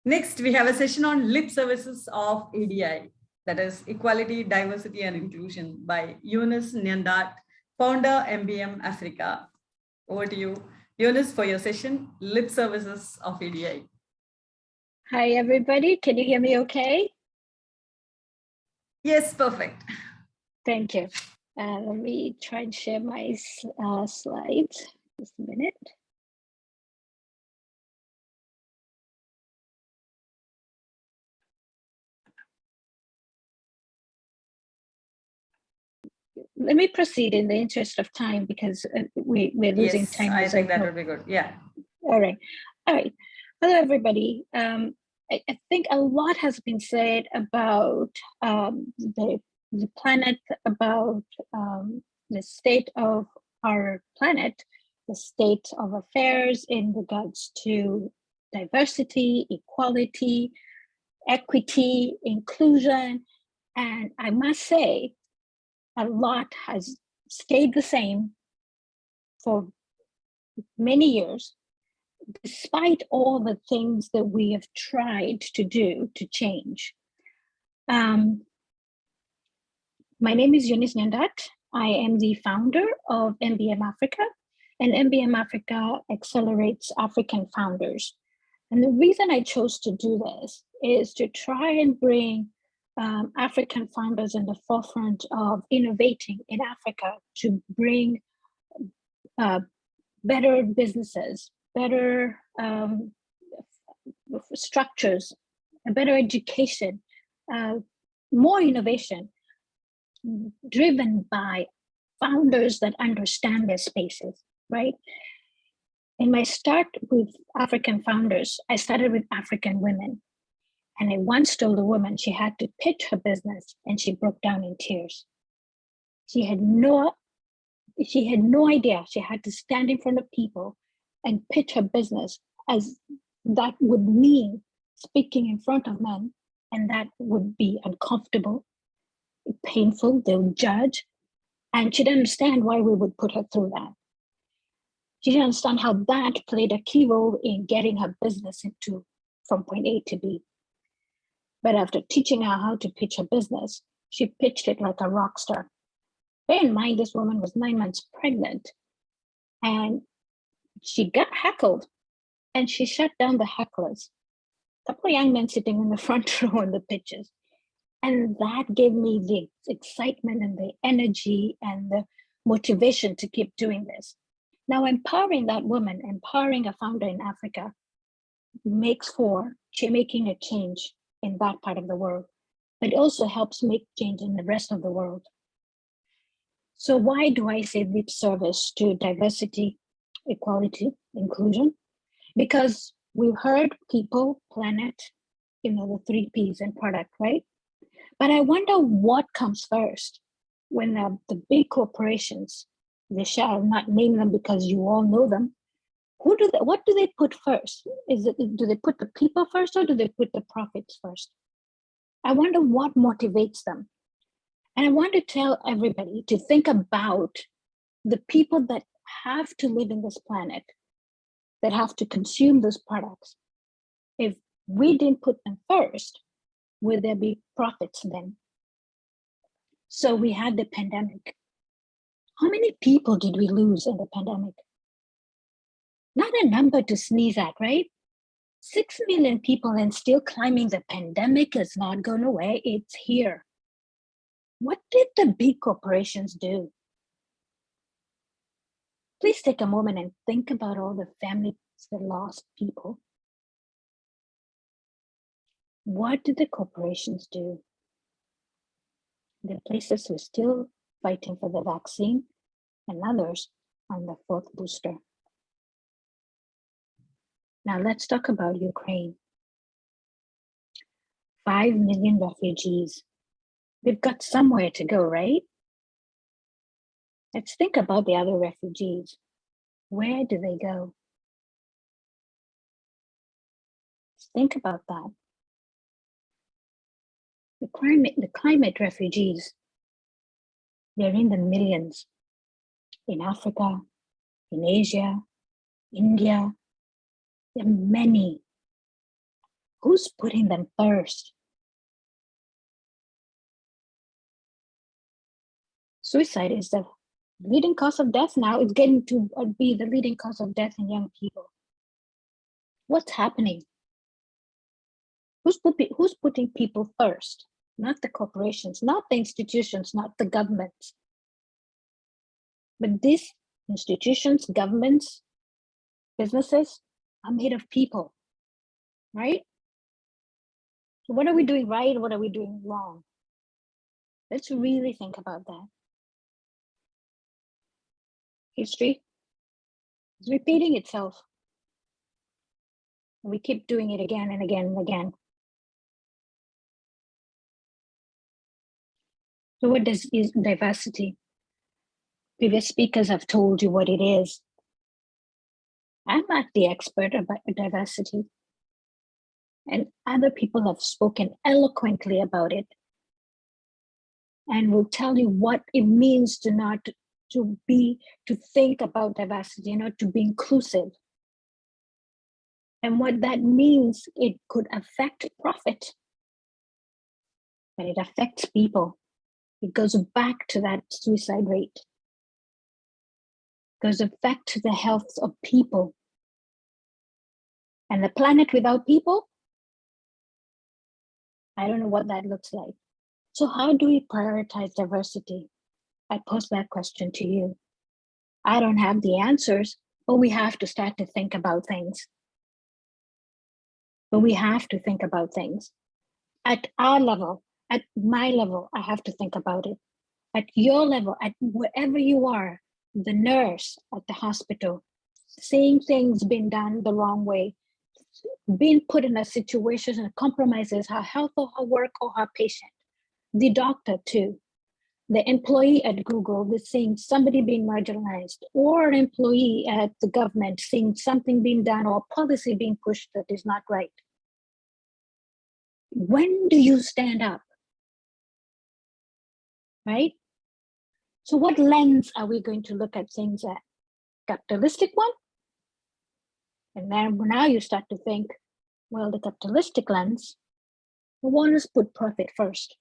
Next, we have a session on lip services of EDI, that is Equality, Diversity and Inclusion by EUNICE NYANDAT, founder MBM Africa. Over to you, EUNICE, for your session, Lip Services of EDI. Hi, everybody. Can you hear me okay? Yes, perfect. Thank you. Let me try and share my slides. Just a minute. Let me proceed in the interest of time because we're losing time. I think that would be good. Yeah. All right. All right. Hello, everybody. I think a lot has been said about the planet, about the state of our planet, the state of affairs in regards to diversity, equality, equity, inclusion. And I must say, a lot has stayed the same for many years, despite all the things that we have tried to do to change. My name is EUNICE NYANDAT. I am the founder of MBM Africa, and MBM Africa accelerates African founders. And the reason I chose to do this is to try and bring African founders in the forefront of innovating in Africa to bring better businesses, better structures, a better education, more innovation, driven by founders that understand their spaces, right? In my start with African founders, I started with African women. And I once told a woman she had to pitch her business and she broke down in tears. She had no idea she had to stand in front of people and pitch her business, as that would mean speaking in front of men, and that would be uncomfortable, painful, they'll judge. And she didn't understand why we would put her through that. She didn't understand how that played a key role in getting her business from point A to B. But after teaching her how to pitch her business, she pitched it like a rock star. Bear in mind, this woman was 9 months pregnant and she got heckled and she shut down the hecklers. A couple of young men sitting in the front row in the pitches. And that gave me the excitement and the energy and the motivation to keep doing this. Now, empowering that woman, empowering a founder in Africa makes for making a change in that part of the world, but it also helps make change in the rest of the world. So why do I say lip service to diversity, equality, inclusion? Because we've heard people, planet, the 3 Ps in product, right? But I wonder what comes first when the big corporations, they shall not name them because you all know them, what do they put first? Do they put the people first or do they put the profits first? I wonder what motivates them. And I want to tell everybody to think about the people that have to live in this planet, that have to consume those products. If we didn't put them first, will there be profits then? So we had the pandemic. How many people did we lose in the pandemic? Not a number to sneeze at, right? 6 million people and still climbing. The pandemic is not going away, it's here. What did the big corporations do? Please take a moment and think about all the families that lost people. What did the corporations do? The places were still fighting for the vaccine and others on the 4th booster. Now let's talk about Ukraine. 5 million refugees. They've got somewhere to go, right? Let's think about the other refugees. Where do they go? Let's think about that. The climate refugees, they're in the millions in Africa, in Asia, India. There are many Who's putting them first? Suicide is the leading cause of death now. It's getting to be the leading cause of death in young people. What's happening? Who's putting people first? Not the corporations, not the institutions, not the governments. But these institutions, governments, businesses are made of people, right? So what are we doing right? What are we doing wrong? Let's really think about that. History is repeating itself. We keep doing it again and again and again. So what is diversity? Previous speakers have told you what it is. I'm not the expert about diversity. And other people have spoken eloquently about it and will tell you what it means to think about diversity, to be inclusive. And what that means, it could affect profit, but it affects people. It goes back to that suicide rate. It goes back to the health of people. And the planet without people, I don't know what that looks like. So how do we prioritize diversity? I pose that question to you. I don't have the answers, but we have to start to think about things. But we have to think about things. At our level, at my level, I have to think about it. At your level, at wherever you are, the nurse at the hospital, seeing things being done the wrong way, being put in a situation that compromises her health or her work or her patient. The doctor too. The employee at Google is seeing somebody being marginalized, or an employee at the government seeing something being done or policy being pushed that is not right. When do you stand up? Right? So what lens are we going to look at things at? Capitalistic one? And then now you start to think, well, the capitalistic lens, we want to put profit first.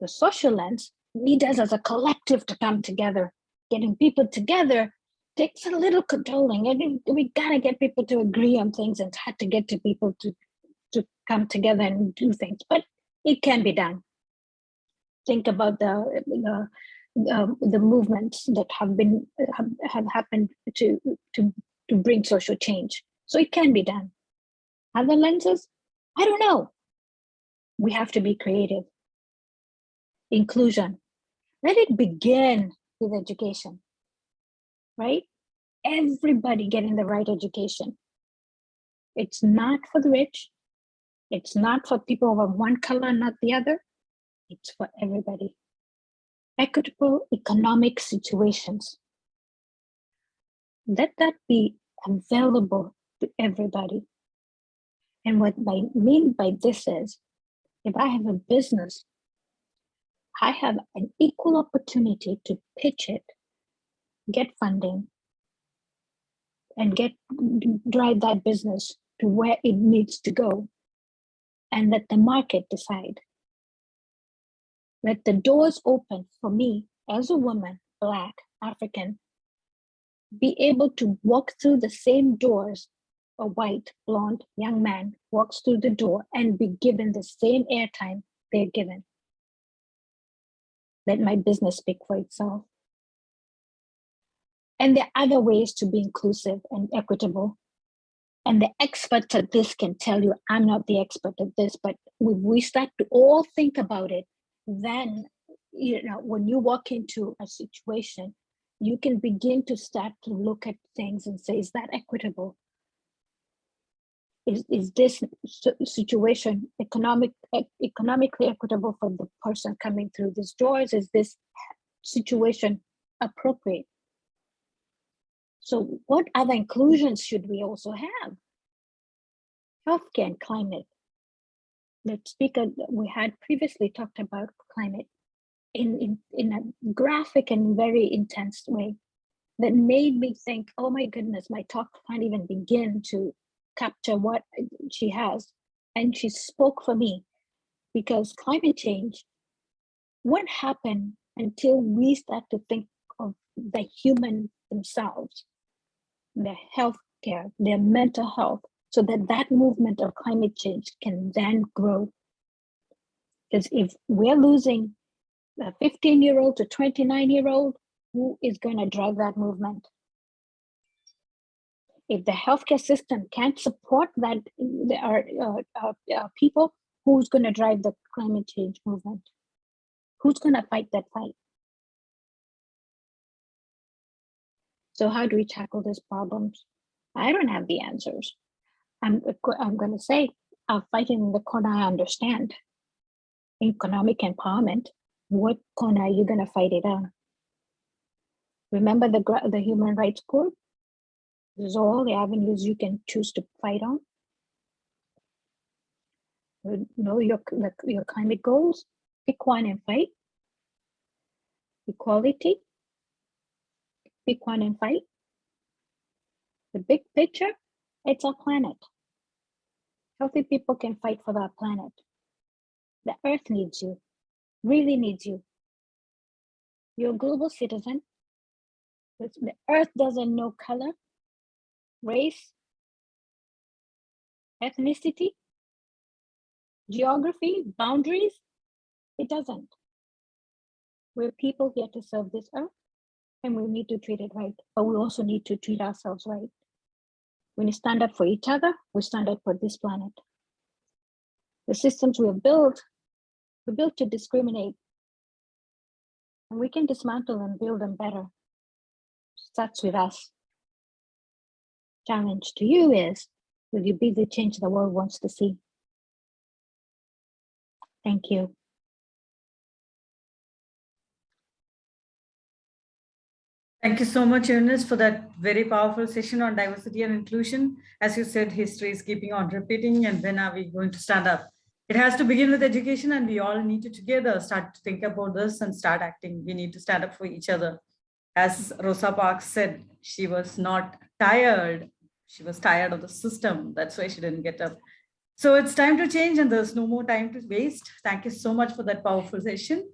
The social lens, need us as a collective to come together. Getting people together takes a little controlling. We gotta get people to agree on things and hard to get to people to come together and do things, but it can be done. Think about the movements that have happened to bring social change. So it can be done. Other lenses, I don't know. We have to be creative. Inclusion. Let it begin with education, right? Everybody getting the right education. It's not for the rich. It's not for people of one color, not the other. It's for everybody. Equitable economic situations. Let that be available to everybody. And what I mean by this is, if I have a business, I have an equal opportunity to pitch it, get funding, and drive that business to where it needs to go, and let the market decide. Let the doors open for me as a woman, Black, African, be able to walk through the same doors a white, blonde, young man walks through the door and be given the same airtime they're given. Let my business speak for itself. And there are other ways to be inclusive and equitable. And the experts at this can tell you, I'm not the expert at this, but when we start to all think about it, then, when you walk into a situation, you can begin to start to look at things and say, is that equitable? Is this situation economically equitable for the person coming through these doors? Is this situation appropriate? So what other inclusions should we also have? Healthcare and climate. The speaker we had previously talked about climate in a graphic and very intense way that made me think, oh my goodness, my talk can't even begin to capture what she has. and she spoke for me, because climate change won't happen until we start to think of the human themselves, their health care, their mental health, so that that movement of climate change can then grow. Because if we're losing a 15-year-old to 29-year-old, who is going to drive that movement? If the healthcare system can't support that, our people, who's going to drive the climate change movement? Who's going to fight that fight? So how do we tackle these problems? I don't have the answers. I'm going to say, I'll fight in the corner I understand. Economic empowerment. What corner are you going to fight it on? Remember the Human Rights Code? These are all the avenues you can choose to fight on. You know your climate goals. Pick one and fight. Equality. Pick one and fight. The big picture, it's our planet. Healthy people can fight for our planet. The earth needs you, really needs you. You're a global citizen. The earth doesn't know color, race, ethnicity, geography, boundaries. It doesn't. We're people here to serve this earth, and we need to treat it right, but we also need to treat ourselves right. When we stand up for each other, we stand up for this planet. The systems we have built, we're built to discriminate, and we can dismantle and build them better. Starts with us. Challenge to you is, will you be the change the world wants to see? Thank you. Thank you so much, Eunice, for that very powerful session on diversity and inclusion. As you said, history is keeping on repeating, and when are we going to stand up? It has to begin with education, and we all need to together start to think about this and start acting. We need to stand up for each other. As Rosa Parks said, she was not tired. She was tired of the system. That's why she didn't get up. So it's time to change, and there's no more time to waste. Thank you so much for that powerful session.